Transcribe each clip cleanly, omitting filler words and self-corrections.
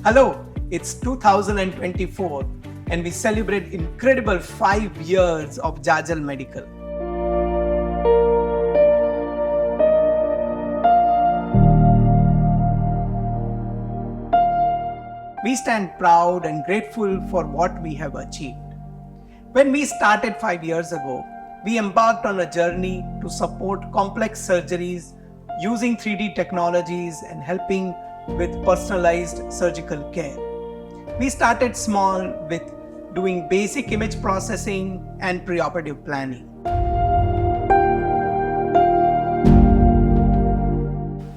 Hello, it's 2024 and we celebrate incredible 5 years of Jajal Medical. We stand proud and grateful for what we have achieved. When we started 5 years ago, we embarked on a journey to support complex surgeries using 3D technologies and helping with personalized surgical care. We started small with doing basic image processing and preoperative planning.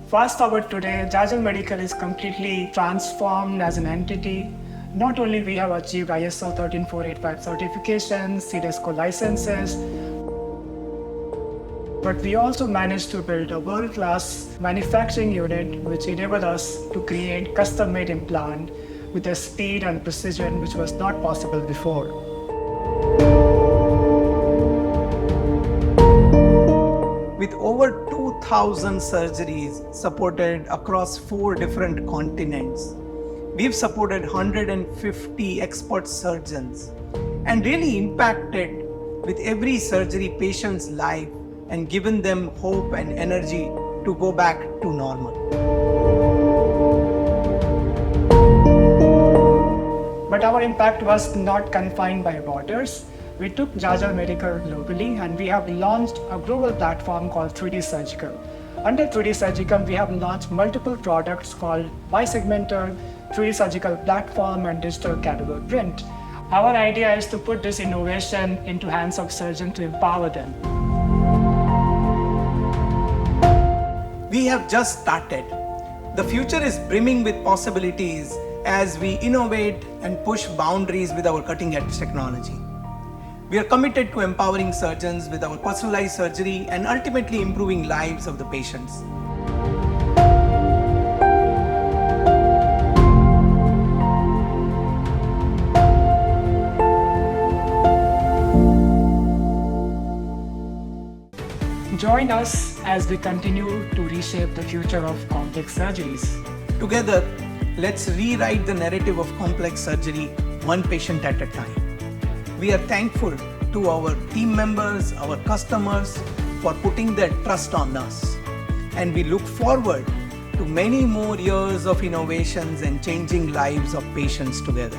Fast forward today, Jajal Medical is completely transformed as an entity. Not only we have achieved ISO 13485 certifications, CDSCO licenses, but we also managed to build a world-class manufacturing unit which enabled us to create custom-made implant with a speed and precision which was not possible before. With over 2,000 surgeries supported across 4 different continents, we've supported 150 expert surgeons and really impacted with every surgery patient's life and given them hope and energy to go back to normal. But our impact was not confined by borders. We took Jajal Medical globally and we have launched a global platform called 3D Surgical. Under 3D Surgical, we have launched multiple products called Bisegmental, 3D Surgical Platform and Digital Category Print. Our idea is to put this innovation into hands of surgeons to empower them. We have just started. The future is brimming with possibilities as we innovate and push boundaries with our cutting-edge technology. We are committed to empowering surgeons with our personalized surgery and ultimately improving lives of the patients. Join us as we continue to reshape the future of complex surgeries. Together, let's rewrite the narrative of complex surgery, one patient at a time. We are thankful to our team members, our customers for putting their trust on us. And we look forward to many more years of innovations and changing lives of patients together.